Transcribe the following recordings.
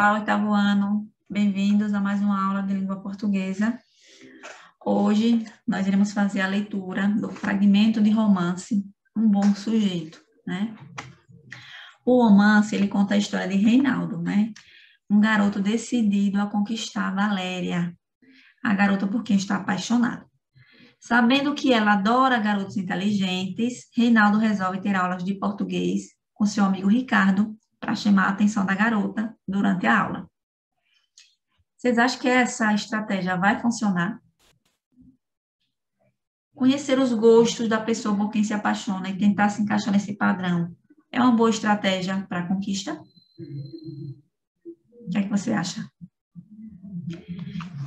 Olá, oitavo ano. Bem-vindos a mais uma aula de língua portuguesa. Hoje nós iremos fazer a leitura do fragmento de romance Um Bom Sujeito, né? O romance, ele conta a história de Reinaldo, né? Um garoto decidido a conquistar Valéria, a garota por quem está apaixonado. Sabendo que ela adora garotos inteligentes, Reinaldo resolve ter aulas de português com seu amigo Ricardo para chamar a atenção da garota durante a aula. Vocês acham que essa estratégia vai funcionar? Conhecer os gostos da pessoa por quem se apaixona e tentar se encaixar nesse padrão é uma boa estratégia para a conquista? O que é que você acha?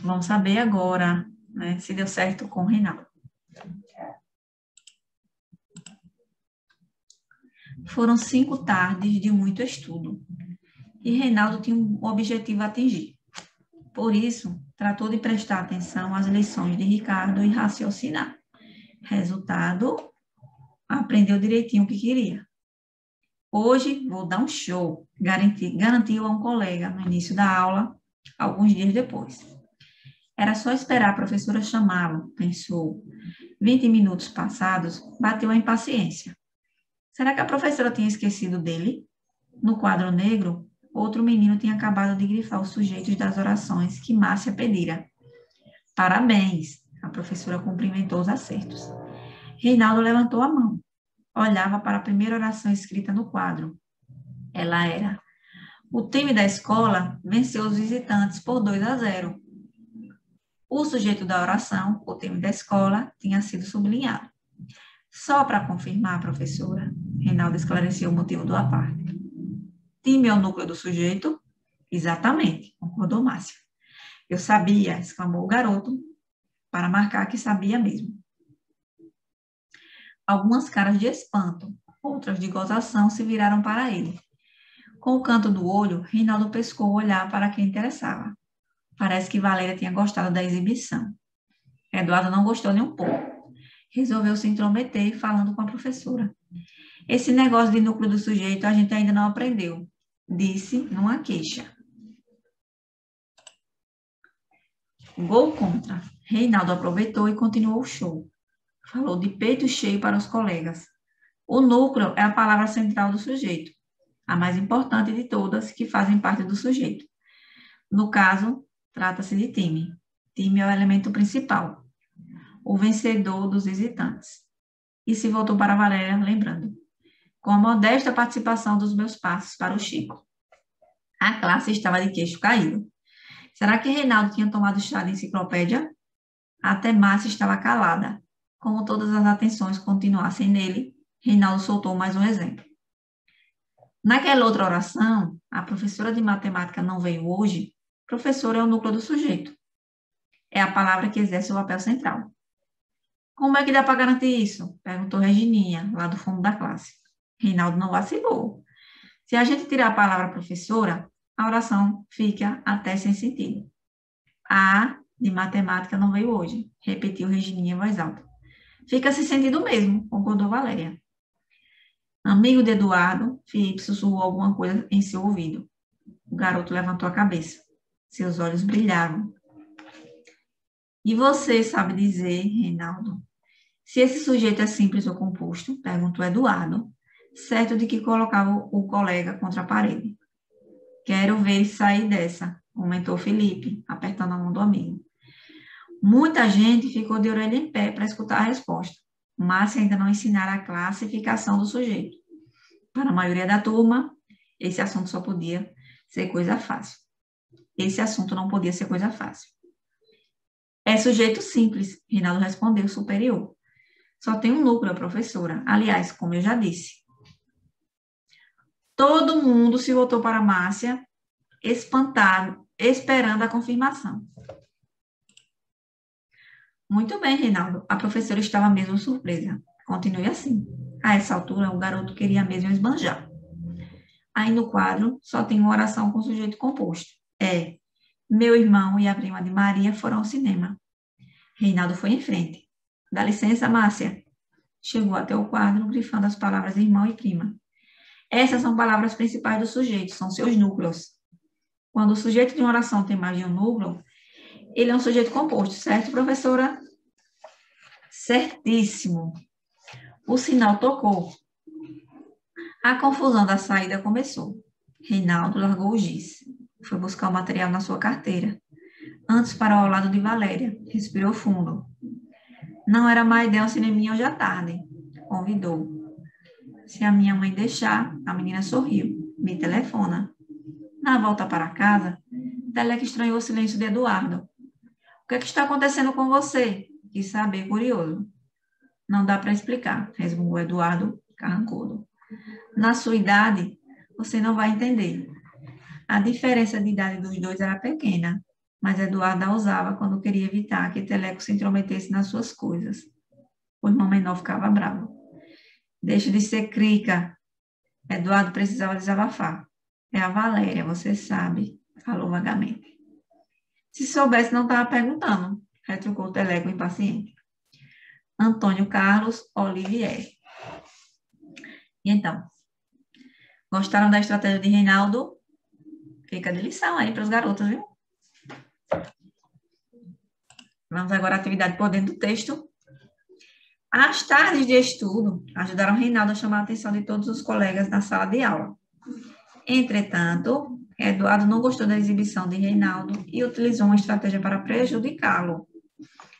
Vamos saber agora, né, se deu certo com o Reinaldo. Foram 5 tardes de muito estudo e Reinaldo tinha um objetivo a atingir. Por isso, tratou de prestar atenção às lições de Ricardo e raciocinar. Resultado, aprendeu direitinho o que queria. Hoje vou dar um show, garantiu a um colega no início da aula, alguns dias depois. Era só esperar a professora chamá-lo, pensou. 20 minutos passados, bateu a impaciência. Será que a professora tinha esquecido dele? No quadro negro, outro menino tinha acabado de grifar os sujeitos das orações que Márcia pedira. Parabéns! A professora cumprimentou os acertos. Reinaldo levantou a mão. Olhava para a primeira oração escrita no quadro. Ela era: o time da escola venceu os visitantes por 2-0. O sujeito da oração, o time da escola, tinha sido sublinhado. Só para confirmar, professora, Reinaldo esclareceu o motivo do à parte. Time é o núcleo do sujeito? Exatamente, concordou Márcia. Eu sabia, exclamou o garoto, para marcar que sabia mesmo. Algumas caras de espanto, outras de gozação se viraram para ele. Com o canto do olho, Reinaldo pescou o olhar para quem interessava. Parece que Valéria tinha gostado da exibição. Eduardo não gostou nem um pouco. Resolveu se intrometer falando com a professora. Esse negócio de núcleo do sujeito a gente ainda não aprendeu, disse numa queixa. Gol contra. Reinaldo aproveitou e continuou o show. Falou de peito cheio para os colegas. O núcleo é a palavra central do sujeito, a mais importante de todas que fazem parte do sujeito. No caso, trata-se de time. Time é o elemento principal, o vencedor dos visitantes. E se voltou para Valéria, lembrando: com a modesta participação dos meus passos para o Chico. A classe estava de queixo caído. Será que Reinaldo tinha tomado chá de enciclopédia? Até Márcia estava calada. Como todas as atenções continuassem nele, Reinaldo soltou mais um exemplo. Naquela outra oração, a professora de matemática não veio hoje. Professor é o núcleo do sujeito. É a palavra que exerce o papel central. Como é que dá para garantir isso? Perguntou Regininha, lá do fundo da classe. Reinaldo não vacilou. Se a gente tirar a palavra professora, a oração fica até sem sentido. A de matemática não veio hoje, repetiu Regininha em voz alta. Fica sem sentido mesmo, concordou Valéria. Amigo de Eduardo, Felipe sussurrou alguma coisa em seu ouvido. O garoto levantou a cabeça. Seus olhos brilhavam. E você sabe dizer, Reinaldo, se esse sujeito é simples ou composto? Perguntou Eduardo, certo de que colocava o colega contra a parede. Quero ver sair dessa, comentou Felipe, apertando a mão do amigo. Muita gente ficou de orelha em pé para escutar a resposta. Márcia ainda não ensinara a classificação do sujeito. Para a maioria da turma, esse assunto só podia ser coisa fácil. Esse assunto não podia ser coisa fácil. É sujeito simples, Reinaldo respondeu, superior. Só tem um núcleo, professora. Aliás, como eu já disse. Todo mundo se voltou para Márcia, espantado, esperando a confirmação. Muito bem, Reinaldo. A professora estava mesmo surpresa. Continue assim. A essa altura, o garoto queria mesmo esbanjar. Aí no quadro, só tem uma oração com sujeito composto. Meu irmão e a prima de Maria foram ao cinema. Reinaldo foi em frente. Dá licença, Márcia. Chegou até o quadro, grifando as palavras irmão e prima. Essas são palavras principais do sujeito, são seus núcleos. Quando o sujeito de uma oração tem mais de um núcleo, ele é um sujeito composto, certo, professora? Certíssimo. O sinal tocou. A confusão da saída começou. Reinaldo largou o giz. Foi buscar o material na sua carteira. Antes parou ao lado de Valéria. Respirou fundo. Não era má ideia um cineminha hoje à tarde. Convidou. Se a minha mãe deixar, a menina sorriu. Me telefona. Na volta para casa, Teleca estranhou o silêncio de Eduardo. O que é que está acontecendo com você? Quis saber, curioso. Não dá para explicar, resmungou Eduardo, carrancudo. Na sua idade, você não vai entender. A diferença de idade dos dois era pequena, mas Eduardo a usava quando queria evitar que Teleco se intrometesse nas suas coisas. O irmão menor ficava bravo. Deixa de ser crica. Eduardo precisava desabafar. É a Valéria, você sabe, falou vagamente. Se soubesse, não estava perguntando, retrucou Teleco impaciente. Antônio Carlos Olivier. E então, gostaram da estratégia de Reinaldo? Fica de lição aí para os garotos, viu? Vamos agora à atividade por dentro do texto. As tardes de estudo ajudaram Reinaldo a chamar a atenção de todos os colegas na sala de aula. Entretanto, Eduardo não gostou da exibição de Reinaldo e utilizou uma estratégia para prejudicá-lo.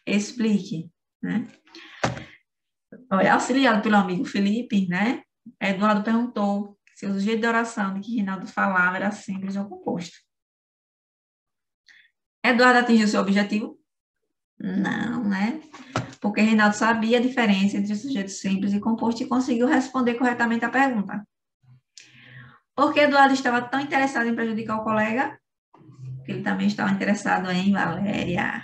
Explique, né? Olha, auxiliado pelo amigo Felipe, né? Eduardo perguntou se o jeito de oração de que Reinaldo falava era simples ou composto. Eduardo atingiu seu objetivo? Não, né? Porque Reinaldo sabia a diferença entre sujeito simples e composto e conseguiu responder corretamente a pergunta. Por que Eduardo estava tão interessado em prejudicar o colega? Porque ele também estava interessado em Valéria.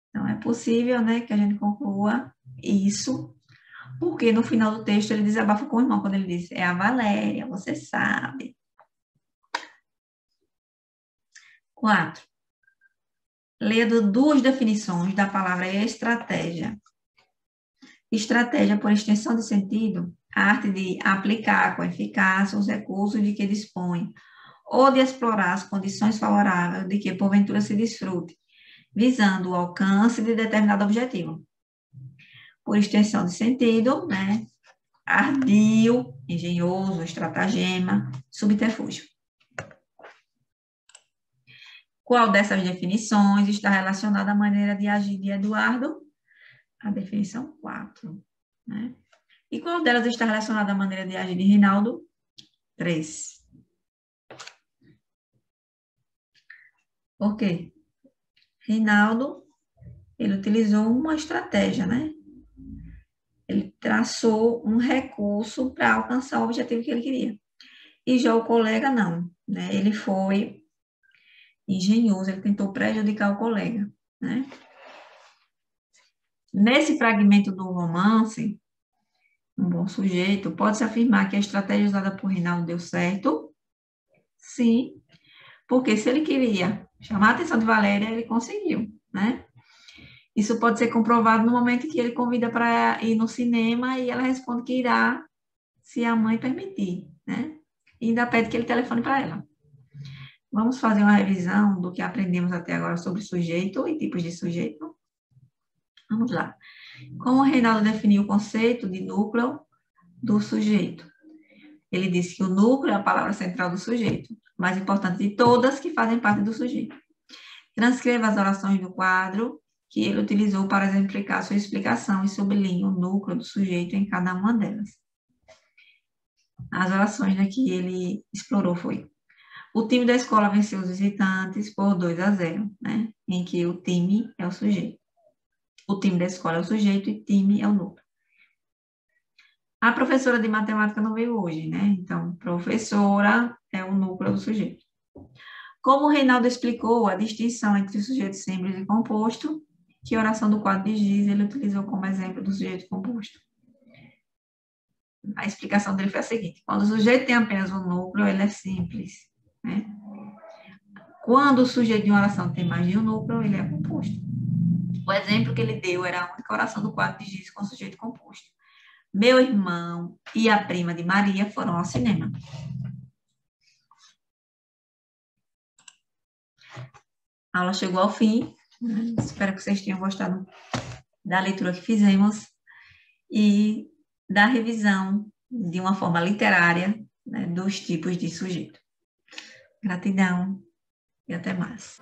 Então, é possível, né, que a gente conclua isso, porque no final do texto ele desabafa com o irmão, quando ele diz, é a Valéria, você sabe. 4. Leia duas definições da palavra estratégia. Estratégia, por extensão de sentido, a arte de aplicar com eficácia os recursos de que dispõe, ou de explorar as condições favoráveis de que porventura se desfrute, visando o alcance de determinado objetivo. Por extensão de sentido, né? Ardil, engenhoso, estratagema, subterfúgio. Qual dessas definições está relacionada à maneira de agir de Eduardo? A definição 4, né? E qual delas está relacionada à maneira de agir de Reinaldo? 3. Por quê? Reinaldo, ele utilizou uma estratégia, né? Ele traçou um recurso para alcançar o objetivo que ele queria. E já o colega não, né? Ele foi engenhoso, ele tentou prejudicar o colega, né? Nesse fragmento do romance, um bom sujeito, pode-se afirmar que a estratégia usada por Reinaldo deu certo? Sim, porque se ele queria chamar a atenção de Valéria, ele conseguiu, né? Isso pode ser comprovado no momento que ele convida para ir no cinema e ela responde que irá se a mãe permitir, né? E ainda pede que ele telefone para ela. Vamos fazer uma revisão do que aprendemos até agora sobre sujeito e tipos de sujeito? Vamos lá. Como o Reinaldo definiu o conceito de núcleo do sujeito? Ele disse que o núcleo é a palavra central do sujeito, mais importante de todas que fazem parte do sujeito. Transcreva as orações do quadro que ele utilizou para exemplificar sua explicação e sublinhe o núcleo do sujeito em cada uma delas. As orações, né, que ele explorou foi: o time da escola venceu os visitantes por 2-0, né? Em que o time é o sujeito. O time da escola é o sujeito e time é o núcleo. A professora de matemática não veio hoje, né? Então, professora é o núcleo do sujeito. Como o Reinaldo explicou a distinção entre sujeito simples e composto, que a oração do quadro de giz ele utilizou como exemplo do sujeito composto. A explicação dele foi a seguinte: quando o sujeito tem apenas um núcleo, ele é simples, né? Quando o sujeito de uma oração tem mais de um núcleo, ele é composto. O exemplo que ele deu era a única oração do quadro de giz com sujeito composto. Meu irmão e a prima de Maria foram ao cinema. A aula chegou ao fim. Espero que vocês tenham gostado da leitura que fizemos e da revisão de uma forma literária, né, dos tipos de sujeito. Gratidão e até mais.